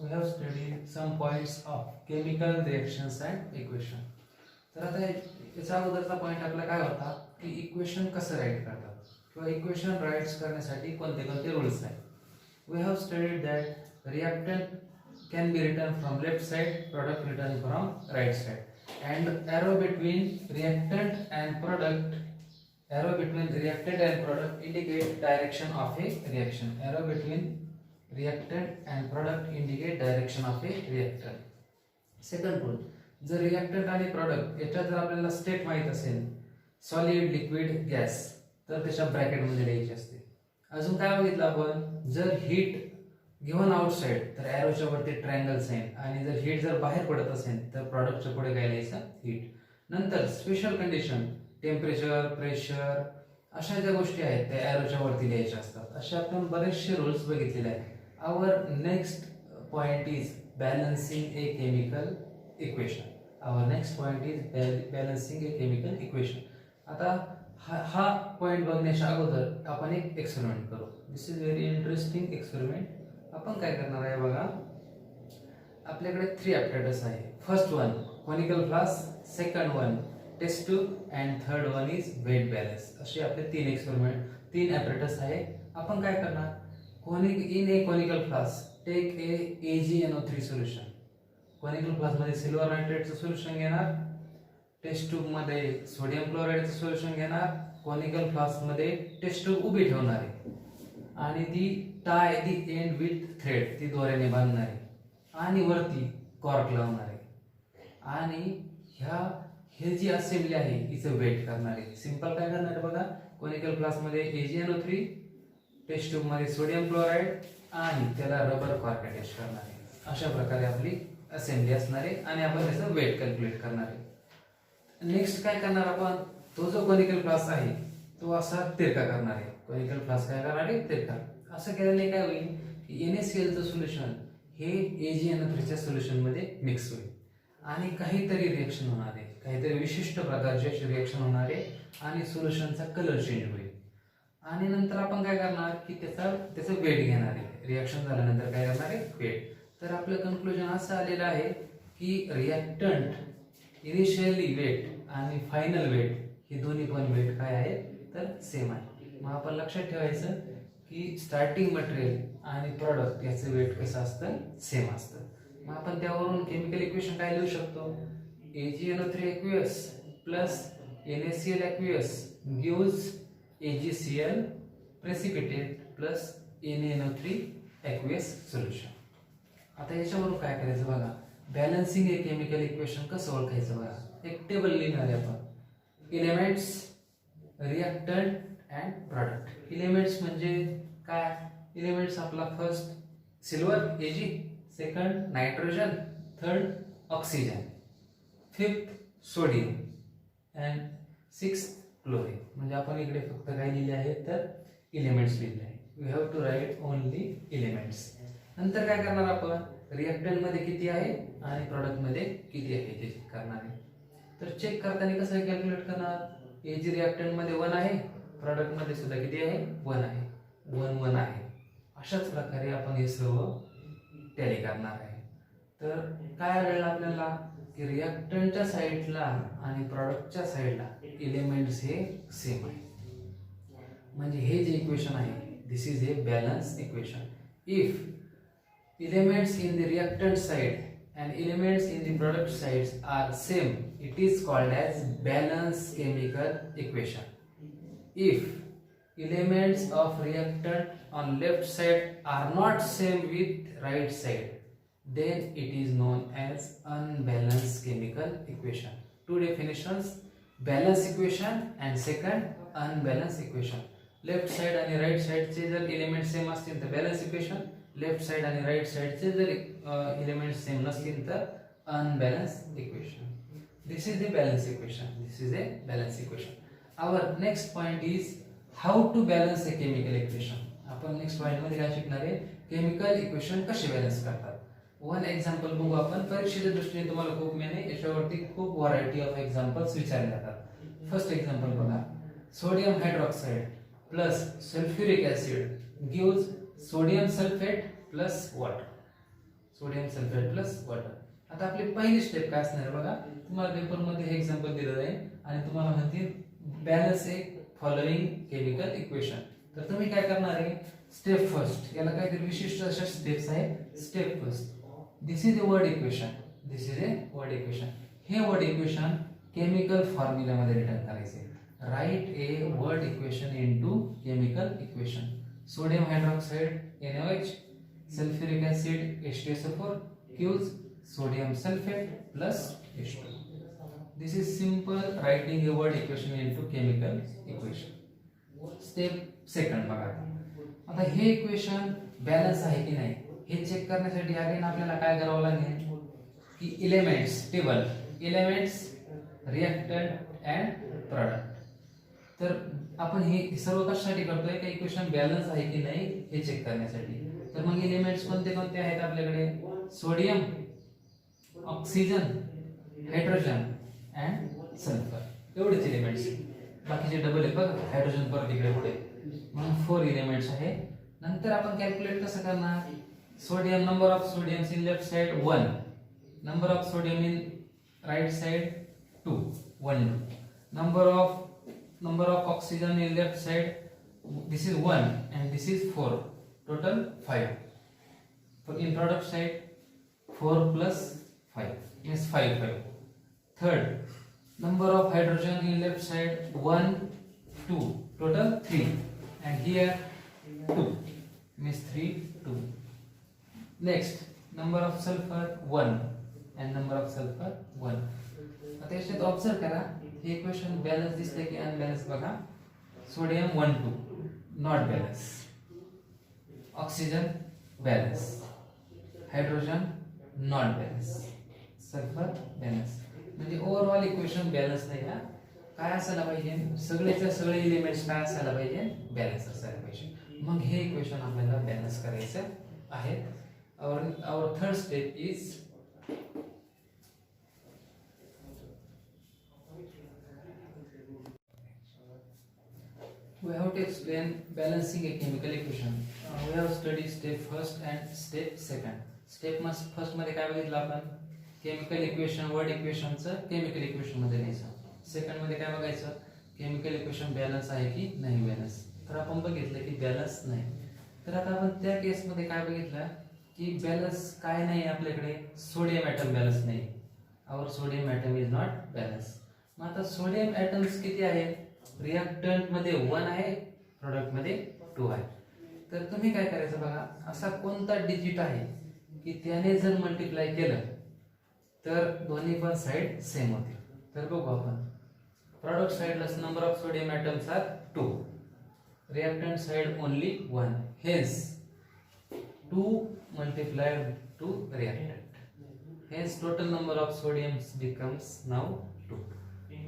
we have studied some points of chemical reactions and equation. तर आता याच्या अगोदरचा पॉइंट आपला काय होता की इक्वेशन कसं राईट करतात किंवा इक्वेशन राईट करण्यासाठी कोणते कोणते रूल्स आहेत. We have studied that reactant can be written from left side, product written from right side, and arrow between reactant and product indicate direction of a reaction. Arrow between reactant and product indicate direction of a reaction. Second rule, जर reactant आणि product याच्यात जर आपल्याला state माहित असेल solid liquid gas तर त्याच्या bracket मध्ये लिहायची असते. अजून काय बघितलं आपण, जर हीट गिव्हन आउटसाइड तर एरोच्या वरती ट्रायंगल साइन, आणि जर हीट जर बाहेर पडत असेल तर प्रॉडक्टच्या पुढे काय लिहायचं हीट. नंतर स्पेशल कंडिशन टेम्परेचर प्रेशर अशा ज्या गोष्टी आहेत त्या एरोच्या वरती लिहायच्या असतात. असे आपण बरेचसे रूल्स बघितलेले आहेत. Our next point is balancing a chemical equation. Our next point is balancing a chemical equation. आता हा पॉइंट बघण्याच्या अगोदर आपण एक एक्सपेरिमेंट करू. This is very interesting experiment. आपण काय करणार आहे बघा, आपल्याकडे 3 ॲपरेटस आहे. First one conical flask, second one test tube and third one is weight balance. असे आपले 3 ॲपरेटस आहे. आपण काय करणार, in a conical flask take a AgNO3 solution. Conical flask मध्ये सिल्वर नायट्रेटचं सोल्युशन घेणार, टेस्ट ट्यूब मध्ये सोडियम क्लोराईडचं सोल्युशन घेणार, कोनिकल फ्लास्क मध्ये टेस्ट ट्यूब उभी ठेवणार आहे आणि ती tie the end with thread, ती दोऱ्याने बांधणार आहे आणि वरती कॉर्क लावणार आहे आणि हे जी असेंबली आहे हिचं वेट करणार आहे. सिंपल काय करणार आहे बघा, कोनिकल फ्लास्क मध्ये AgNO3, टेस्ट ट्यूब मध्ये सोडियम क्लोराईड आणि त्याला रबर कॉर्क अटॅच करणार आहे. अशा प्रकारे आपली असेंबली असणार आहे आणि आपण त्याचं वेट कॅल्क्युलेट करणार आहे. नेक्स्ट काय करणार आपण, तो जो कोनिकल फ्लास्क आहे तो असा तिरका करणार आहे. कोनिकल फ्लास्क काय करणार आहे तिरका. असं केल्याने काय होईल की NaCl चं सोल्युशन हे AgNO3 च्या सोल्युशन मध्ये मिक्स होईल आणि काहीतरी रिएक्शन होणार आहे, काहीतरी विशिष्ट प्रकारचे रिएक्शन होणार आहे आणि सोल्युशनचा कलर चेंज होईल. आणि नंतर आपण काय करणार की त्याचं वेट घेणार आहे. रिएक्शन झाल्यानंतर काय करणार आहे वेट. तर आपलं कन्क्लुजन असं आलेलं आहे की रिएक्टंट इनिशियली वेट आणि फायनल वेट हे दोन्ही पण वेट काय आहे तर सेम आहे. मग आपण लक्षात ठेवायचं की स्टार्टिंग मटेरियल आणि प्रॉडक्ट याचं वेट कसं असतं सेम असतं. मग आपण त्यावरून केमिकल इक्वेशन काय लिहू शकतो, AgNO3 aqueous plus NaCl aqueous gives AgCl precipitate plus NaNO3 aqueous solution. आता याच्यावरून काय करायचं बघा, बॅलन्सिंग ए केमिकल इक्वेशन कसं ओळखायचं बघा. एक टेबल लिहिणार आहे आपण, elements, reactant and product. Elements म्हणजे काय, एलिमेंट्स आपला first silver Ag, second nitrogen, third oxygen, fifth sodium and sixth chlorine. म्हणजे आपण इकडे फक्त काय लिहिले आहे तर एलिमेंट्स लिहिले आहे. We have to write only elements. नंतर काय करणार आपण, रिएक्टंट मध्ये किती आहे आणि प्रॉडक्ट मध्ये किती आहे ते चेक करणार आहे. तर चेक करताना कसं कॅल्क्युलेट करणार, Ag रिएक्टंट मध्ये 1 आहे, प्रॉडक्ट मध्ये सुद्धा किती आहे 1 आहे, 1 आहे. अशाच प्रकारे आपण हे सर्व टॅली करणार आहे. तर काय आढळलं आपल्याला की रिएक्टंटच्या साईडला आणि प्रॉडक्टच्या साईडला एलिमेंट्स हे सेम आहे. म्हणजे हे जे इक्वेशन आहे this is a balance equation. If elements in the reactant side and elements in the product sides are same, it is called as balanced chemical equation. If elements of reactant on left side are not same with right side, then it is known as unbalanced chemical equation. Two definitions, balanced equation and second unbalanced equation. Left side आणि right side चे जर element same असतील तर balance equation, left side आणि right साइडचे जर element same नसतील तर unbalance equation. This is the balance equation. This is a balance equation. Our next point is how to balance a chemical equation. आपण next point मध्ये काय शिकणार आहे, केमिकल इक्वेशन कसे बॅलन्स करतात. वन एक्झाम्पल बघू आपण. परीक्षेच्या दृष्टीने तुम्हाला खूप महिने याच्यावरती खूप व्हरायटी ऑफ एक्झाम्पल्स विचारले जातात. फर्स्ट एक्झाम्पल बघा, sodium hydroxide plus sulphuric acid gives sodium sulphate plus water. Sodium sulphate plus water. आता आपली पहिली स्टेप काय असणार आहे बघा, तुम्हाला पेपरमध्ये हे एक्झाम्पल दिलं जाईल आणि तुम्हाला म्हणतील बॅलन्स ए फॉलोइंग केमिकल इक्वेशन. तर तुम्ही काय करणार आहे, स्टेप फर्स्ट, याला काहीतरी विशिष्ट अशा स्टेप्स आहेत. Step first, this is a word equation, this is a word equation. हे वर्ड इक्वेशन केमिकल फॉर्म्युल्यामध्ये रिटर्न करायचे. Right A word equation into chemical equation. Sodium hydroxide NaOH, sulphuric acid H2SO4 gives sodium sulfate plus H2. This is simple writing a word equation into chemical equation. Step second बघा. आता हे equation balance आहे की नाही हे check करण्यासाठी again आपल्याला काय करावं लागेल की elements table, elements, reactant and product. तर आपण हे सर्व कशासाठी करतोय की इक्वेशन बॅलन्स आहे की नाही हे चेक करण्यासाठी. तर मग एलिमेंट्स कोणते कोणते आहेत आपल्याकडे, sodium, oxygen, hydrogen and sulphur, एवढेच एलिमेंट्स. बाकीचे डबल आहेत बघा, हायड्रोजन परत इकडे पुढे, म्हणून 4 एलिमेंट्स आहे. नंतर आपण कॅल्क्युलेट कसं करणार, sodium, number of sodiums in left side 1, number of sodium in right side 2, 1, number of oxygen in left side, this is 1 and this is 4, total 5. For in product side 4 plus 5 means 5. Third, number of hydrogen in left side 1, 2, total 3, and here 2 means 3, 2. Next, number of sulfur 1 and number of sulfur 1. आता याच्यात observe करा, हे equation balance दिसते की unbalance बघा. Sodium 1, 2 not balance, oxygen balance, hydrogen not balance, sulphur balance. म्हणजे overall equation balance नाही. ना काय असायला पाहिजे, सगळेच्या सगळे एलिमेंट्स काय असायला पाहिजे, बॅलन्स असायला पाहिजे. मग हे इक्वेशन आपल्याला बॅलन्स करायचं आहे. Our third step is we have to explain balancing a chemical equation. We have studied step first and step second. Step first मध्ये काय बघितलं आपण, केमिकल इक्वेशन, वर्ड इक्वेशनचं केमिकल इक्वेशन मध्ये लिहायचं. सेकंड मध्ये काय बघायचं, केमिकल इक्वेशन बॅलन्स आहे की नाही बॅलन्स. तर आपण बघितलं की बॅलन्स नाही. तर आता आपण त्या केस मध्ये काय बघितलं की बॅलन्स काय नाही आपल्याकडे, सोडियम ॲटम बॅलन्स नाही. Our sodium atom is not balance. मग आता सोडियम ॲटम्स किती आहेत, रिएक्टंट मध्ये 1 आहे, प्रोडक्ट मध्ये 2 आहे. तर तुम्ही काय करायचं बघा, असा कोणता डिजिट आहे की त्याने जर मल्टिप्लाय केलं तर दोन्ही पण साइड सेम होतील. तर बघू आपण, प्रोडक्ट साइडला number of sodium atoms are 2, reactant side only 1, hence 2 multiplied to reactant, hence total number of sodiums becomes now 2.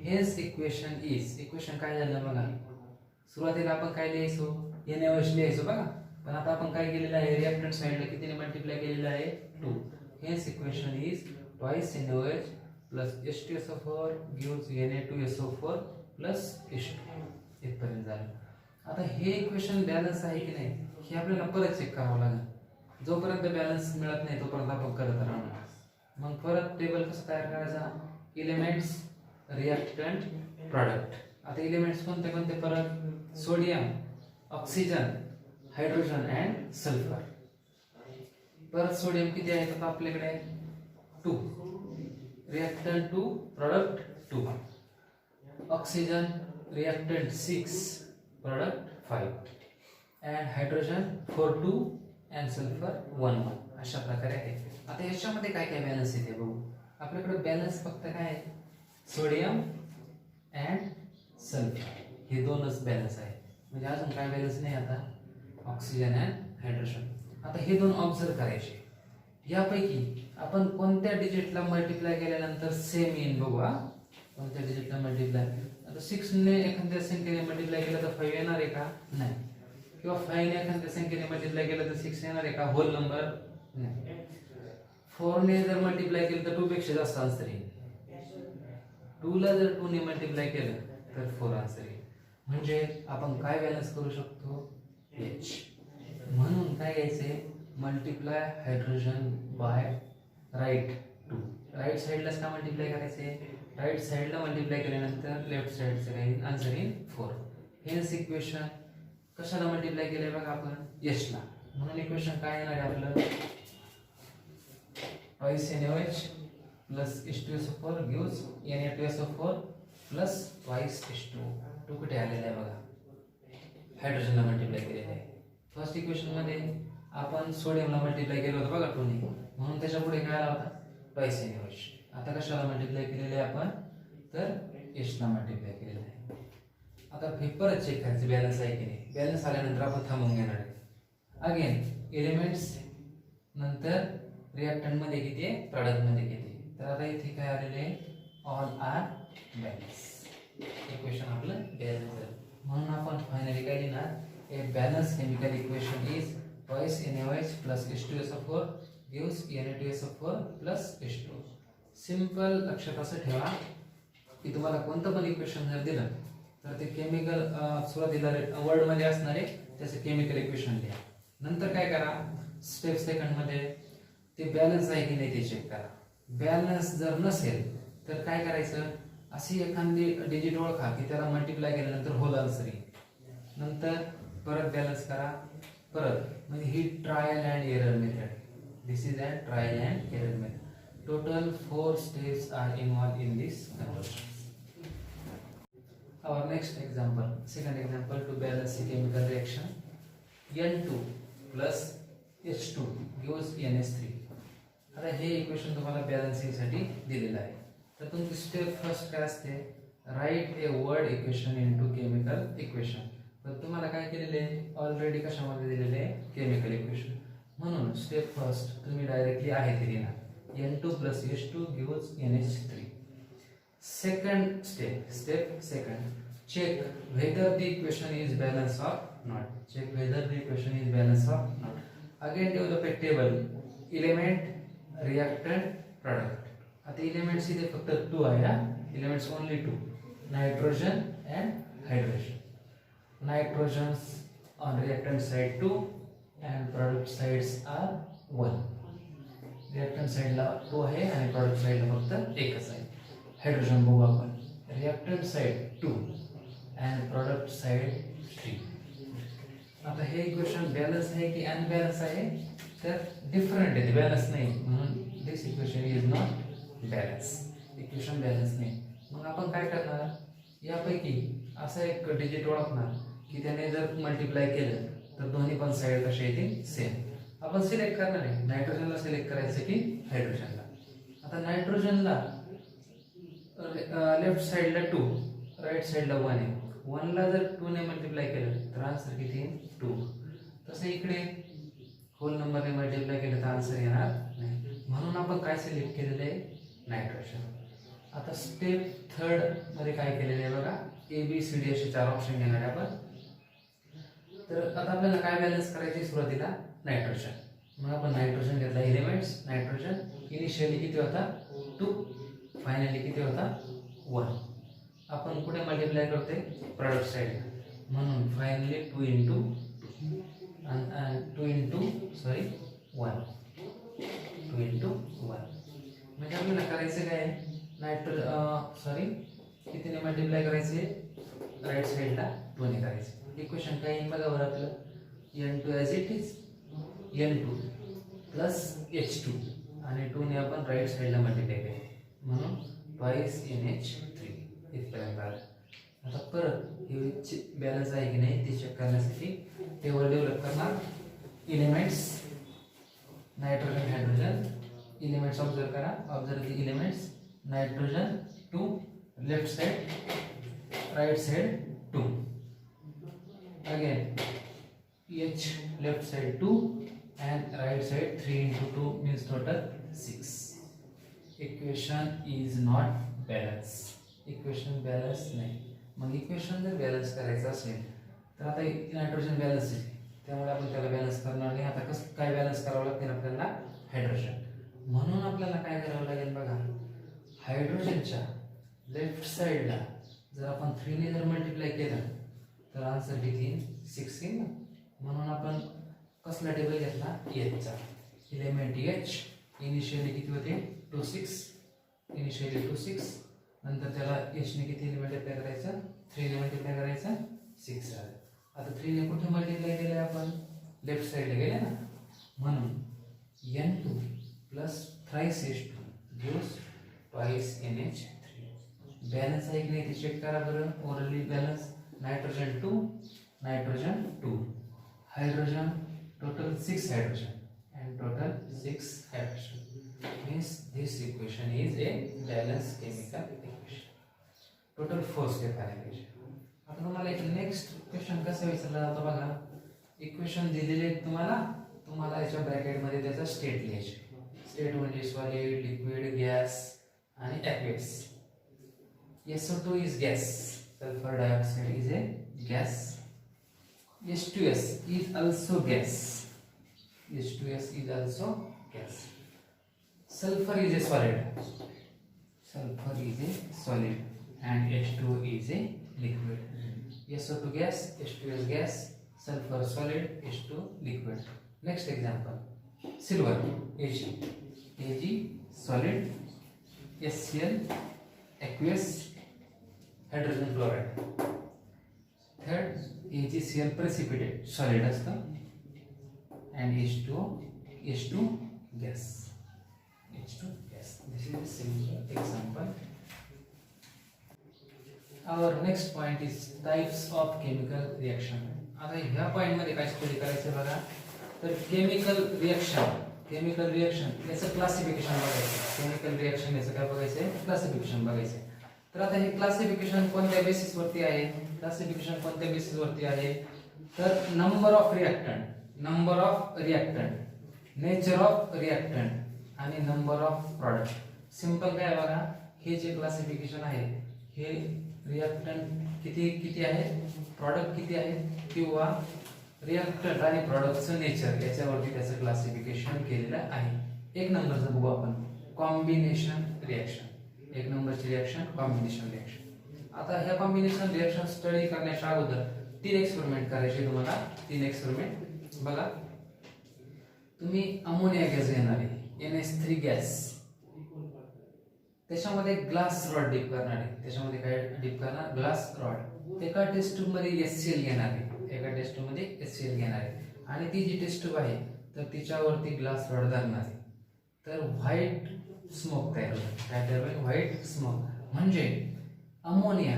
hence equation काय झालं बघा, सुरुवातीला आपण काय लिहायचो, NaOH लिहायचो बघा, पण आता आपण काय केलेलं आहे, रिएक्टंट साइडला कितीने मल्टिप्लाय केलेलं आहे, 2. hence equation is twice NaOH plus H2SO4 gives Na2SO4 plus H2. इथपर्यंत झालं. आता हे इक्वेशन बॅलन्स आहे की नाही हे आपल्याला परत चेक करावं लागेल. जोपर्यंत बॅलन्स मिळत नाही तोपर्यंत आपण करत राहणार. मग परत टेबल कसं तयार करायचा, एलिमेंट्स, रिएक्टंट, प्रॉडक्ट. आता एलिमेंट्स कोणते कोणते, परत sodium, oxygen, hydrogen and sulphur. परत सोडियम किती आहे आता आपल्याकडे, 2, reactant 2, product 2, oxygen reactant 6, product 5, and hydrogen 4, 2 and sulphur 1, 1. अशा प्रकारे आहे. आता याच्यामध्ये काय काय बॅलन्स येते बघू. आपल्याकडे बॅलन्स फक्त काय आहे, सोडियम अँड सल्फर, हे दोनच बॅलन्स आहे. म्हणजे अजून काय बॅलन्स नाही आता, ऑक्सिजन अँड हायड्रोजन. आता हे दोन ऑब्झर्व करायचे. यापैकी आपण कोणत्या डिजिटला मल्टिप्लाय केल्यानंतर सेम येईल बघू. कोणत्या डिजिटला मल्टिप्लाय, आता 6 ने एखाद्या संख्येने मल्टिप्लाय केलं तर 5 येणार आहे का, नाही. किंवा 5 ने एखाद्या संख्येने मल्टिप्लाय केलं तर 6 येणार आहे का, होल नंबर, नाही. 4 ने जर मल्टिप्लाय केलं तर 2 पेक्षा जास्त आन्सर येईल. 2 ला जर 2 ने मल्टिप्लाय केलं तर 4 आन्सर येईल. म्हणजे आपण काय बॅलन्स करू शकतो, H. म्हणून काय घ्यायचंय, multiply hydrogen by right two. Right साईडलाच का मल्टिप्लाय करायचे, राईट साईडला मल्टिप्लाय केल्यानंतर लेफ्ट साईडचं काही आन्सर येईल 4. हेच इक्वेशन कशाला मल्टिप्लाय केलंय बघा आपण, एचला. म्हणून इक्वेशन काय येणार आहे आपलं, twice NaOH plus H2SO4 gives Na2SO4 plus twice H2. Two कुठे आलेला आहे बघा, हायड्रोजनला मल्टिप्लाय केलेलं आहे. फर्स्ट इक्वेशन मध्ये आपण सोडियमला मल्टिप्लाय केलं होतं बघा 2 ने, म्हणून त्याच्या पुढे काय आला होता, twice NaOH. आता कशाला मल्टिप्लाय केलेलं आहे आपण, तर H ला मल्टिप्लाय केलेलं आहे. आता पेपर चेक करायचं बॅलन्स आहे की नाही. बॅलन्स आल्यानंतर आपण थांबून घेणार आहे. अगेन एलिमेंट्स नंतर रिएक्टंट मध्ये किती आहे, प्रॉडक्ट मध्ये किती. तर आता इथे काय आलेले आहे, ऑल आर बॅलन्स. इक्वेशन आपलं बॅलन्स आहे. म्हणून आपण फायनली काय लिहिणार, a balance chemical equation is twice NaOH plus H2SO4 gives Na2SO4 plus H2. सिंपल. लक्षात असं ठेवा की तुम्हाला कोणतं पण इक्वेशन जर दिलं तर ते केमिकल सुरुवातीला वर्ड मध्ये असणारे त्याचं केमिकल इक्वेशन लिहा. नंतर काय करा, स्टेप सेकंड मध्ये ते बॅलन्स आहे की नाही ते चेक करा. बॅलन्स जर नसेल तर काय करायचं, अशी एखादी डिजिट ओळखा की त्याला मल्टिप्लाय केल्यानंतर होल आन्सर येईल. नंतर परत बॅलन्स करा, परत. म्हणजे ही trial and error method. This is a trial and error method. Total 4 steps are involved in this conversion. Our next example, second example, to balance a chemical reaction, N2 plus H2 gives NH3. आता हे equation तुम्हाला balancing साठी दिलेलं आहे. तर तुमची step first काय असते, write a word equation into chemical equation. तर तुम्हाला काय केलेले आहे, ऑलरेडी कशामध्ये दिलेले आहे, केमिकल इक्वेशन. म्हणून स्टेप फर्स्ट तुम्ही डायरेक्टली आहे ते लिहिणार, N2 plus H2 gives NH3. Second step second, check whether the equation is balanced or not. Check whether the equation is balanced or not. Again develop a table, element, reactant, product. आता elements इथे फक्त 2 आहे, elements only 2, nitrogen and hydrogen. Nitrogens on reactant side 2 and product sides are 1. Reactant साइडला 2 आहे आणि product साइडला फक्त एकच आहे. हायड्रोजन बघू आपण, reactant side 2 and product side 3. आता हे इक्वेशन बॅलन्स आहे की अनबॅलन्स आहे, तर डिफरंट आहे, बॅलन्स नाही. म्हणून this equation is not balance. Equation balance नाही. मग आपण काय करणार, यापैकी असा एक डिजिट ओळखणार की त्याने जर मल्टिप्लाय केलं तर दोन्ही पण साइड कसे येतील, सेम. आपण सिलेक्ट करणार आहे, नायट्रोजनला सिलेक्ट करायचं की हायड्रोजनला. आता नायट्रोजनला लेफ्ट साइडला 2, राईट साइडला 1 आहे. 1 ला जर 2 ने मल्टिप्लाय केलं तर आन्सर किती येईल, 2. तसं इकडे होल नंबरने मल्टिप्लाय केलं तर आन्सर येणार नाही. म्हणून आपण काय सिलेक्ट केलेलं आहे, नायट्रोजन. आता स्टेप थर्ड मध्ये काय केलेलं आहे बघा, ABCD असे 4 ऑप्शन घेणार आहे आपण. तर आता आपल्याला काय बॅलन्स करायचे, सुरुवातीला नायट्रोजन. मग आपण नायट्रोजन घेतला, एलिमेंट्स नायट्रोजन. इनिशियली किती होता, 2, फायनली किती होता, 1. आपण कुठे मल्टिप्लाय करतोय, प्रॉडक्ट साइड. म्हणून फायनली 2 into 1, 2 into 1. म्हणजे आपल्याला करायचं काय, कितीने मल्टिप्लाय करायचे, राईट साइडला 2 ने करायचे. इक्वेशन काय येईल बघा बरं आपलं, N2 as it is, N2 plus H2 आणि 2 ने आपण राईट साइडला मल्टिप्लाय केले, म्हणून twice NH3 इथपर्यंत आलं. आता परत हे बॅलन्स आहे की नाही ते चेक करण्यासाठी टेबल डेव्हलप करणार. Elements nitrogen hydrogen, elements observe करा, observe the elements. Nitrogen 2, left side, right side 2. Again H left side 2 and right side 3 into 2 means total 6. Equation is not balanced. Equation balance नाही. मग equation जर balance करायचं असेल तर आता nitrogen balance आहे, त्यामुळे आपण त्याला बॅलन्स करणार नाही. आता कसं काय बॅलन्स करावं लागते आपल्याला, हायड्रोजन. म्हणून आपल्याला काय करावं लागेल बघा, हायड्रोजनच्या लेफ्ट साइडला जर आपण 3 ने जर मल्टिप्लाय केलं तर आन्सर किती, 6 येईल. म्हणून आपण कसला टेबल घेतला एचचा. एलिमेंट एच इनिशियली किती होते 26, इनिशियली 26, नंतर त्याला एच ने किती मल्टिप्लाय करायचं 3 ने मल्टिप्लाय करायचं 6 आलं. आता 3 ने कुठे मल्टिप्लाय केलं आपण लेफ्ट साइडला गेले ना, म्हणून n2 plus thrice h2 gives twice NH3. Balance आहे की नाही ते चेक करा बरं. Orally balance nitrogen 2 hydrogen total 6 hydrogen and total 6 hydrogen means this equation is a balanced chemical equation. Total 4 step आले पाहिजे. आता तुम्हाला एक नेक्स्ट क्वेश्चन कसा विचारला जातो बघा. इक्वेशन दिलेले तुम्हाला याच्या ब्रॅकेट मध्ये त्याचा स्टेट लिहायचे. स्टेट म्हणजे सॉलिड, लिक्विड, गॅस आणि aqueous. SO2 is gas, sulfur dioxide is a gas, H2S is also gas, H2S is also gas. Sulfur is a solid, sulfur is a solid and H2 is a liquid. SO2 gas, H2S gas, sulfur solid, H2 liquid. Next example, silver, Ag solid, HCl aqueous, hydrogen chloride. Third, AgCl precipitate solid असतं and H2 gas. H2 gas. This is a simple example. Our next point is types of chemical reaction. आता ह्या point मध्ये काय study करायचं बघा. तर chemical reaction याचं classification बघायचं. केमिकल रिएक्शन याचं काय बघायचं क्लासिफिकेशन बघायचं. तर आता हे क्लासिफिकेशन कोणत्या बेसिस वरती आहे. तर number of reactant, nature of reactant आणि नंबर ऑफ प्रॉडक्ट. सिंपल काय बघा, हे जे क्लासिफिकेशन आहे हे रिएक्टंट किती आहे, प्रॉडक्ट किती आहे, किंवा रिएक्टंट आणि प्रॉडक्टचं नेचर याच्यावरती त्याचं क्लासिफिकेशन केलेलं आहे. एक नंबरचं बघू आपण, कॉम्बिनेशन रिएक्शन. एक नंबरची रिएक्शन कॉम्बिनेशन रिएक्शन. आता ह्या कॉम्बिनेशन रिएक्शन स्टडी करण्याच्या अगोदर 3 एक्सपेरिमेंट करायचे तुम्हाला. 3 एक्सपेरिमेंट बघा. तुम्ही अमोनिया गॅस घेणार आहे, NH3 गॅस, त्याच्यामध्ये ग्लास रॉड डिप करणार आहे. त्याच्यामध्ये काय डिप करणार, ग्लास रॉड. एका टेस्ट ट्यूब मध्ये HCl घेणार आहे, आणि ती जी टेस्ट ट्यूब आहे तर तिच्यावरती ग्लास रॉड धरणार आहे. तर व्हाईट स्मोक तयार होईल. काय तयार होईल, व्हाईट स्मोक. म्हणजे अमोनिया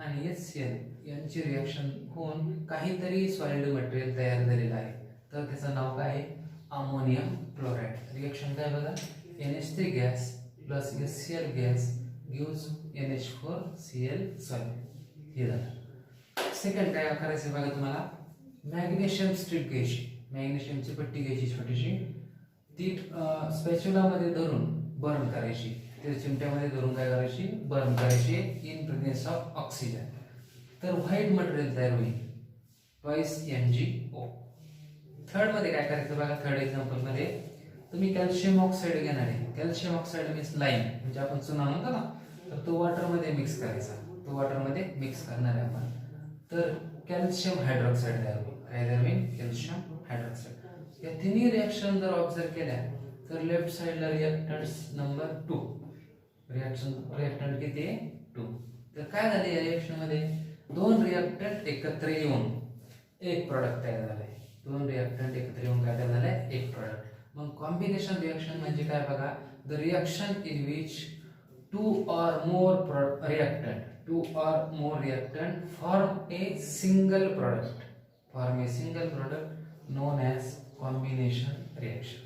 आणि HCl यांची रिएक्शन होऊन काहीतरी सॉलिड मटेरियल तयार झालेलं आहे. तर त्याचं नाव काय आहे, अमोनियम क्लोराईड. रिएक्शन काय बघा, NH3 gas plus HCl gas gives NH4Cl solid. हे झालं. सेकंड काय करायचं बघा तुम्हाला, मॅग्नेशियम स्ट्रिप घ्यायची, मॅग्नेशियमची पट्टी घ्यायची छोटीशी, ती स्पॅच्युला मध्ये धरून बर्न करायची. ते चिमट्यामध्ये धरून काय करायची, बर्न करायची इन प्रेझेन्स ऑफ ऑक्सिजन. तर व्हाईट मटेरियल तयार होईल, ट्वाइस MgO. थर्ड मध्ये काय करायचं बघा. थर्ड एक्झाम्पल मध्ये तुम्ही कॅल्शियम ऑक्साईड घेणार आहे. कॅल्शियम ऑक्साईड मीन्स लाईम, म्हणजे आपण चुना म्हणतो ना, तर तो वॉटर मध्ये मिक्स करायचा. तो वॉटर मध्ये मिक्स करणार आहे आपण. तर कॅल्शियम हायड्रॉक्साईड तयार होईल. काय तयार होईल, कॅल्शियम हायड्रॉक्साईड. या तिन्ही रिएक्शन जर ऑब्झर्व केल्या तर लेफ्ट साइडला रिएक्टंट्स नंबर 2, रिएक्टंट किती आहे 2. तर काय झाले या रिएक्शन मध्ये, 2 रिएक्टंट एकत्र येऊन एक प्रोडक्ट तयार झालाय. 2 रिएक्टंट एकत्र येऊन काय तयार झालाय, एक प्रोडक्ट. मग कॉम्बिनेशन रिएक्शन म्हणजे काय बघा, the reaction in which 2 or more reactant form a single product, known as combination reaction.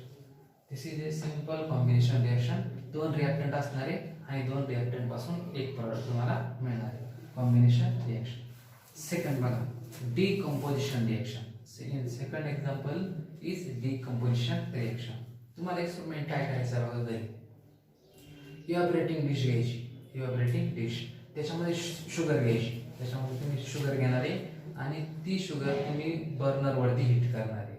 This is a simple combination reaction. 2 reactant असणारे आणि 2 रिएक्टंट पासून एक प्रोडक्ट तुम्हाला मिळणार आहे, कॉम्बिनेशन रिएक्शन. सेकंड बघा, decomposition reaction. Second example is decomposition reaction. तुम्हाला experiment काय करायचं बघा, घरी इव्हॅपोरेटिंग डिश घ्यायची, इव्हॅपोरेटिंग डिश, त्याच्यामध्ये शुगर घ्यायची. त्याच्यामध्ये तुम्ही शुगर घेणार आहे आणि ती शुगर तुम्ही बर्नर वरती हीट करणार आहे.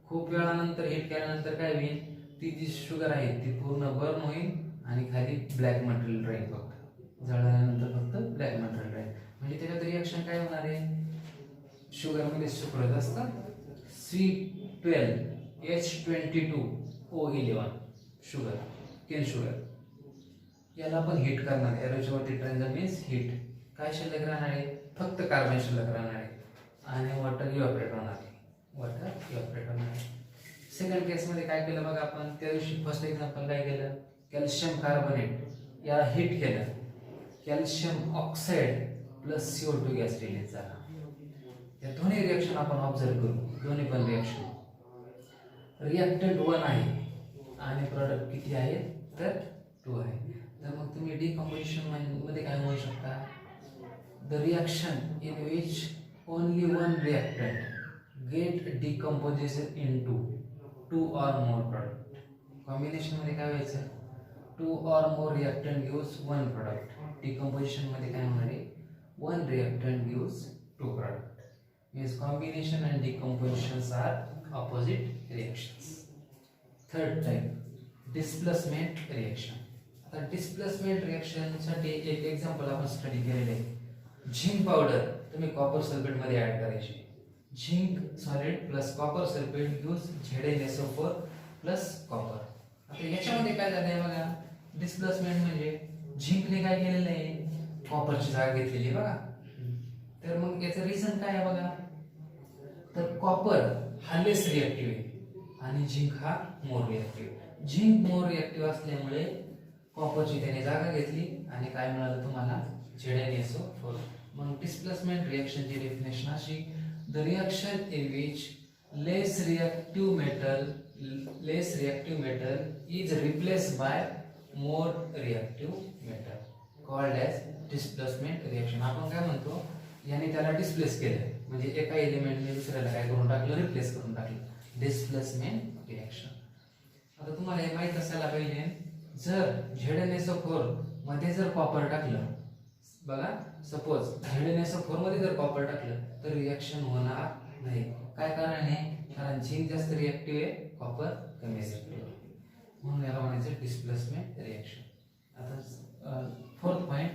खूप वेळानंतर हीट केल्यानंतर काय होईल, ती जी शुगर आहे ती पूर्ण बर्न होईल आणि खाली ब्लॅक मटेरियल राहील. फक्त जळल्यानंतर फक्त ब्लॅक मटेरियल राहील. म्हणजे त्याच्यात रिएक्शन काय होणार आहे, शुगर मध्ये सुक्रज असतं, sweet 12H22O11 sugar, cane sugar, याला आपण हीट करणार आहे. एरोच्यावरती ट्रान्झिशन मीन्स हीट. काय शिल्लक राहणार आहे? फक्त कार्बन शिल्लक राहणार आहे आणि वॉटर इव्हॅपोरेट होणार आहे. वॉटर इव्हॅपोरेट होणार आहे. सेकंड केस मध्ये काय केलं बघा आपण त्या दिवशी फर्स्ट एक्झाम्पल काय केलं? कॅल्शियम कार्बोनेट याला हीट केलं. Calcium oxide plus CO2 gas release झाला. या दोन्ही रिएक्शन आपण ऑब्झर्व करू. दोन्ही पण रिएक्शन रिएक्टंट 1 आहे आणि प्रोडक्ट किती आहे? तर 2 आहे. तर मग तुम्ही डिकम्पोजिशन मध्ये काय म्हणू शकता? The reaction in which only one reactant get decomposition into 2 or more product. Combination मध्ये काय व्हायचं? 2 or more reactant gives 1 product. Decomposition मध्ये काय होणार आहे? 1 reactant gives 2 product. Means combination and decompositions are opposite reactions. Third type, displacement reaction. आता displacement reaction साठी एक एक्झाम्पल आपण स्टडी केलेले आहे. झिंक पावडर तुम्ही कॉपर सल्फेट मध्ये ऍड करायची. Zinc solid plus copper sulphate gives ZnSO4 plus copper. आता याच्यामध्ये काय झालं आहे बघा? डिस्प्लेसमेंट म्हणजे झिंकने काय केलेलं आहे? कॉपरची जागा घेतलेली बघा. तर मग याचं रिझन काय आहे बघा? तर कॉपर हा लेस रिएक्टिव्ह आहे आणि झिंक हा मोर रिएक्टिव्ह. झिंक मोर रिएक्टिव्ह असल्यामुळे कॉपरची त्याने जागा घेतली आणि काय मिळालं तुम्हाला? ZnSO4. मग डिस्प्लेसमेंट रिएक्शनची डेफिनेशन अशी: the reaction in which less reactive metal is replaced by more reactive metal called as displacement reaction. आपण काय म्हणतो? याने त्याला डिस्प्लेस केलं म्हणजे एका एलिमेंटने दुसऱ्याला काय करून टाकलं? रिप्लेस करून टाकलं. Displacement reaction. आता तुम्हाला हे माहित असायला पाहिजे, जर ZnSO4 मध्ये जर कॉपर टाकलं बघा, सपोज ZnSO4 मध्ये जर कॉपर टाकलं तर रिएक्शन होणार नाही. काय कारण आहे? कारण झिंक जास्त रिएक्टिव्ह आहे, कॉपर कमी रिएक्टिव्ह आहे. म्हणून याला म्हणायचं डिस्प्लेसमेंट रिएक्शन. आता फोर्थ पॉइंट,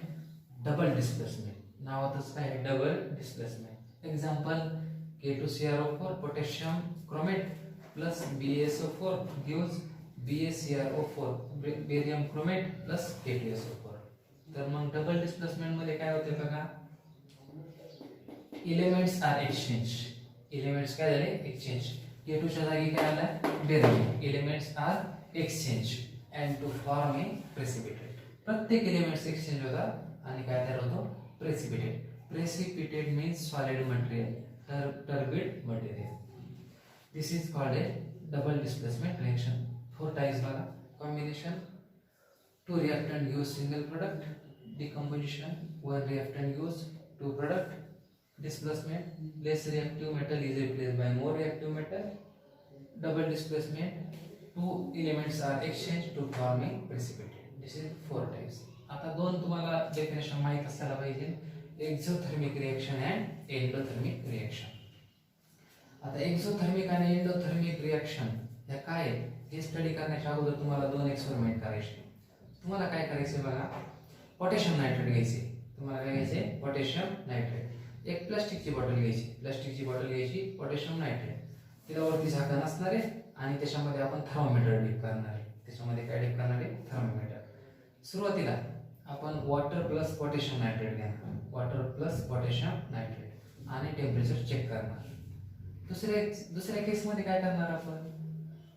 डबल डिस्प्लेसमेंट. नावातच काय आहे? Double displacement. Example K2CrO4 potassium chromate plus BaSO4 gives BaCrO4 barium chromate plus K2SO4. तर मग डबल डिस्प्लेसमेंट मध्ये काय होते बघा? Elements are exchange. एलिमेंट्स काय झाले? एक्सचेंज. K2 च्या जागी काय आला? Barium. Elements are exchange and to form a precipitate. प्रत्येक एलिमेंट्स एक्सचेंज होतात आणि काय तयार होतो? Precipitate. Precipitate means solid material, turbid material. This is called a double displacement reaction. 4 types बघा. Combination, 2 reactant gives single product. Decomposition, 1 reactant gives 2 product. Displacement, less reactive metal is replaced by more reactive metal. Double displacement, 2 elements are exchanged to form a precipitate. This is 4 types. आता दोन तुम्हाला definition माहित असायला पाहिजे, exothermic reaction and endothermic reaction. आता exothermic आणि endothermic reaction ह्या काय आहेत हे स्टडी करण्याच्या अगोदर तुम्हाला 2 एक्सपेरिमेंट करायचे. तुम्हाला काय करायचे बघा? पोटॅशियम नायट्रेट घ्यायचे. तुम्हाला काय घ्यायचे? Potassium nitrate. एक प्लास्टिकची बॉटल घ्यायची. प्लास्टिकची बॉटल घ्यायची, पोटॅशियम नायट्रेट. तिला वरती झाकण असणार आहे आणि त्याच्यामध्ये आपण थर्मोमीटर डिप करणार आहे. त्याच्यामध्ये काय डिप करणार आहे? थर्मोमीटर. सुरुवातीला आपण वॉटर प्लस पोटॅशियम नायट्रेट घेणार. वॉटर प्लस पोटॅशियम नायट्रेट आणि टेम्परेचर चेक करणार. दुसऱ्या केसमध्ये काय करणार आपण?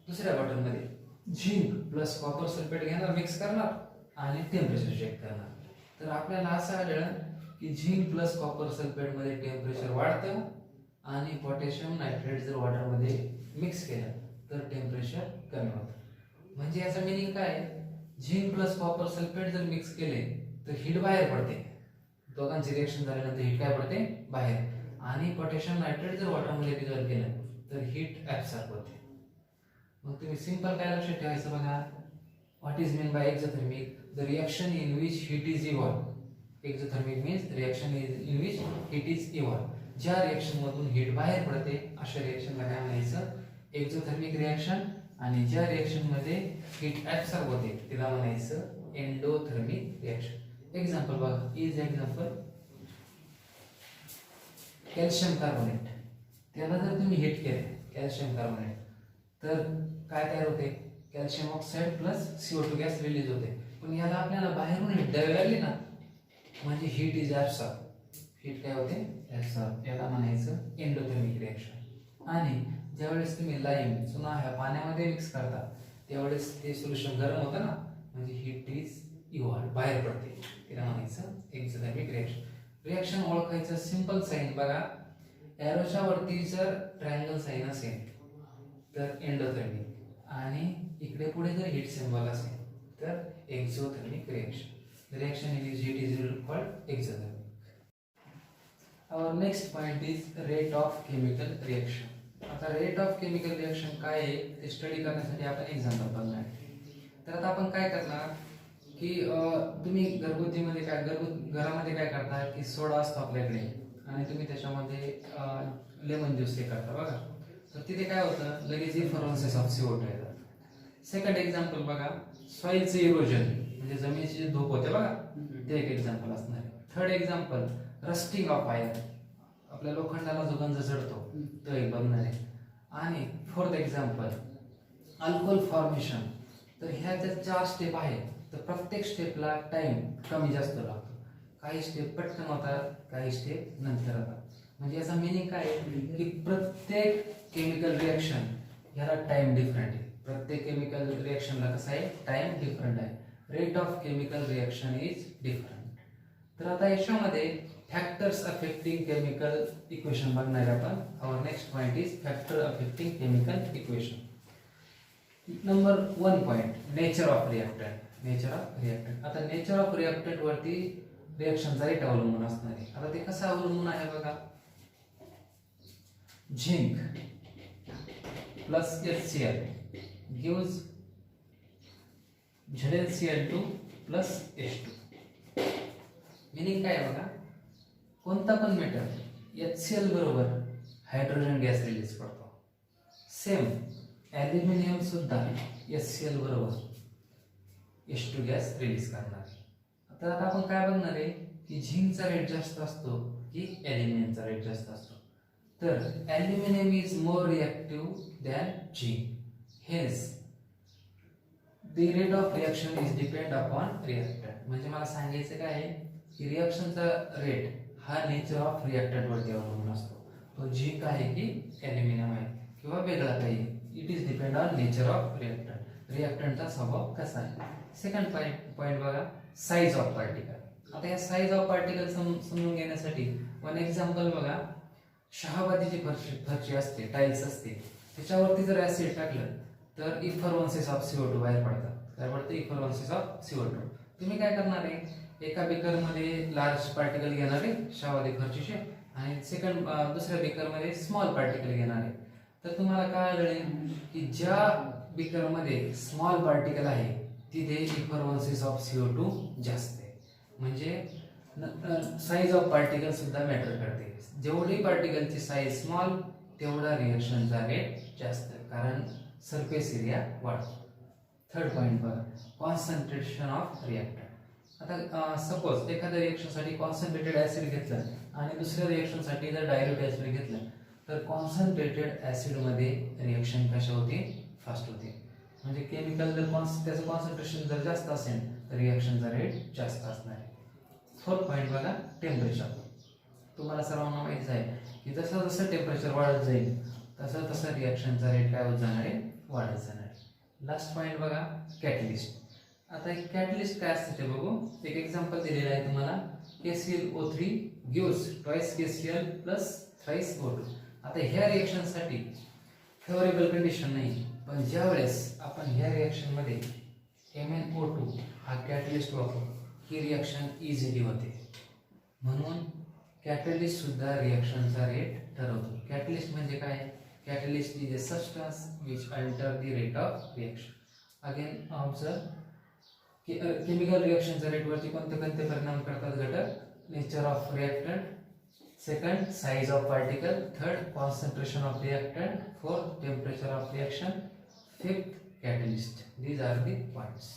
दुसऱ्या बॉटलमध्ये झिंक प्लस कॉपर सल्फेट घेणार, मिक्स करणार आणि टेम्परेचर चेक करणार. तर आपल्याला असं आढळलं की झिंक प्लस कॉपर सल्फेट मध्ये टेम्परेचर वाढतं आणि पोटॅशियम नायट्रेट जर वॉटर मध्ये मिक्स केलं तर टेम्परेचर कमी होतं. म्हणजे याचा मीनिंग काय? झिंक प्लस कॉपर सल्फेट जर मिक्स केले तर हीट बाहेर पडते. दोघांची रिएक्शन झाल्यानंतर हीट काय पडते? बाहेर. आणि पोटॅशियम नायट्रेट जर वॉटर मध्ये डिझॉल्व केलं तर हीट ऍब्सॉर्ब होते. मग तुम्ही सिंपल काय लक्षात ठेवायचं बघा? What is mean by exothermic? The reaction in which heat is evolve. Exothermic means reaction in which heat is evolve. ज्या रिएक्शन मधून हीट बाहेर पडते अशा रिएक्शनला काय म्हणायचं? Exothermic reaction. आणि ज्या रिएक्शन मध्ये हीट ऍब्सॉर्ब होते तिला म्हणायचं एंडोथर्मिक रिएक्शन. एक्झाम्पल बघा. Is example calcium carbonate. त्याला जर तुम्ही हीट केले, कॅल्शियम कार्बोनेट तर काय तयार होते, calcium oxide plus CO2 gas release होते. पण याला आपल्याला बाहेरून हीट द्यावी लागली ना, म्हणजे हीट इज ॲब्सॉर्ब. हीट काय होते, ॲब्सॉर्ब. याला म्हणायचं एंडोथर्मिक रिॲक्शन. आणि ज्यावेळेस तुम्ही लाईम चुना ह्या पाण्यामध्ये मिक्स करता त्यावेळेस ते सोल्युशन गरम होतं ना, म्हणजे हीट इज इव्हॉल्व, बाहेर पडते. तिला म्हणायचं एक्झोथर्मिक रिॲक्शन. रिॲक्शन ओळखायचं सिंपल साईन बघा, एरोच्या वरती जर ट्रायंगल साईन असेल तर एंडोथर्मिक, आणि इकडे पुढे जर हीट सिम्बॉल असेल तर exothermic reaction. Reaction in heat is called exothermic. Our next point is rate of chemical reaction. आता रेट ऑफ केमिकल रिॲक्शन काय आहे ते स्टडी करण्यासाठी आपण एक्झाम्पल बघणार. तर आता आपण काय करणार की तुम्ही घरगुतीमध्ये घरामध्ये काय करता की सोडा असतो आपल्याकडे आणि तुम्ही त्याच्यामध्ये लेमन ज्यूस हे करता बघा. तर तिथे काय होतं, लगेच इफरन्सेस ऑफ CO2 येतात. सेकंड एक्झाम्पल बघा, सॉइलचे इरोजन म्हणजे जमिनीची जी धूप होते बघा, ते एक एक्झाम्पल असणार आहे. Third example rusting of iron, आपल्या लोखंडाला जो गंज चढतो तो एक बघणार आहे. आणि फोर्थ एक्झाम्पल अल्कोहोल फॉर्मेशन. तर ह्या ज्या 4 स्टेप आहेत तर प्रत्येक स्टेपला टाइम कमी जास्त लागतो. काही स्टेप पटकन होतात, काही स्टेप नंतर होतात. म्हणजे याचा मिनिंग काय आहे की प्रत्येक केमिकल रिॲक्शन ह्याला टाइम डिफरंट आहे. प्रत्येक केमिकल रिॲक्शनला कसं आहे, टाइम डिफरंट आहे. Rate of chemical reaction is different. तर आता याच्यामध्ये फॅक्टर्स अफेक्टिंग केमिकल इक्वेशन बघणार आपण. Our next point is factor affecting chemical equation. Number 1 point nature of reactant. Nature of reactant. आता नेचर ऑफ रिॲक्टंट वरती रिॲक्शनचा rate अवलंबून असणार आहे. आता ते कसं अवलंबून आहे बघा, zinc plus HCl gives ZnCl2 plus H2. Meaning काय बघा, कोणता पण मेटल HCl बरोबर हायड्रोजन गॅस रिलीज करतो. सेम ॲल्युमिनियम सुद्धा HCl बरोबर H2 गॅस रिलीज करणार आहे. तर आता आपण काय बघणार आहे की झिंकचा रेट जास्त असतो की ॲल्युमिनियमचा रेट जास्त असतो. तर aluminium is more reactive than zinc. Hence the rate of reaction is depend upon reactant. म्हणजे मला सांगायचं काय आहे की रिॲक्शनचा रेट हा नेचर ऑफ रिॲक्टंट वरती अवलंबून असतो. तो झिंक आहे की ॲल्युमिनियम आहे किंवा वेगळा काही, it is depend on nature of reactant. रिॲक्टंटचा स्वभाव कसा आहे. सेकंड पॉइंट बघा, साईज ऑफ पार्टिकल. आता या साईज ऑफ पार्टिकल समजून घेण्यासाठी वन एक्झाम्पल बघा, शहाबादीची फरशी असते, टाईल्स असते, त्याच्यावरती जर ऍसिड टाकलं तर इफरन्सेस ऑफ CO2 बाहेर पडतात. काय पडतं, इफरन्सेस ऑफ CO2. तुम्ही काय करणार आहे, एका बेकरमध्ये लार्ज पार्टिकल घेणार आहे शहाबादी फरशीचे आणि दुसऱ्या बेकरमध्ये स्मॉल पार्टिकल घेणार आहे. तर तुम्हाला काय आढळेल की ज्या बेकरमध्ये स्मॉल पार्टिकल आहे तिथे इफरन्सेस ऑफ CO2 जास्त आहे. म्हणजे साईज ऑफ पार्टिकल सुद्धा मॅटर करते. जेवढी पार्टिकलची साईज स्मॉल तेवढा रिॲक्शनचा रेट जास्त, कारण सरफेस एरिया वाढतो. थर्ड पॉइंट बघा, कॉन्सन्ट्रेशन ऑफ रिॲक्टंट. आता सपोज एखाद्या रिॲक्शनसाठी कॉन्सन्ट्रेटेड ॲसिड घेतलं आणि दुसऱ्या रिॲक्शनसाठी जर डायल्यूट ॲसिड घेतलं तर कॉन्सन्ट्रेटेड ॲसिडमध्ये रिॲक्शन कशा होते, फास्ट होते. म्हणजे केमिकल जर त्याचं कॉन्सन्ट्रेशन जर जास्त असेल तर रिॲक्शनचा रेट जास्त असणार आहे. फोर्थ पॉइंट बघा, टेम्परेचर. तुम्हाला सर्वांना माहिती आहे की जसं जसं टेम्परेचर वाढत जाईल तसं तसं रिॲक्शनचा रेट काय होत जाणार आहे, वाढत जाणार आहे. लास्ट पॉइंट बघा, कॅटलिस्ट. आता एक कॅटलिस्ट काय असतं ते बघू. एक एक्झाम्पल दिलेलं आहे तुम्हाला, KClO3 gives twice KCl plus thrice O2. आता ह्या रिॲक्शनसाठी फेवरेबल कंडिशन नाही, पण ज्या वेळेस आपण ह्या रिॲक्शनमध्ये MnO2 हा कॅटलिस्ट वापरू ही रिॲक्शन इझिली होते. म्हणून कॅटलिस्ट सुद्धा रिॲक्शनचा रेट ठरवतो. कॅटलिस्ट म्हणजे काय, catalyst is a substance which alter the rate of reaction. Again observe, chemical रिॲक्शनच्या रेटवरती कोणते कोणते परिणाम करतात घटक, nature of reactant, second size of particle, third concentration of reactant, fourth temperature of reaction, fifth catalyst. These are the points.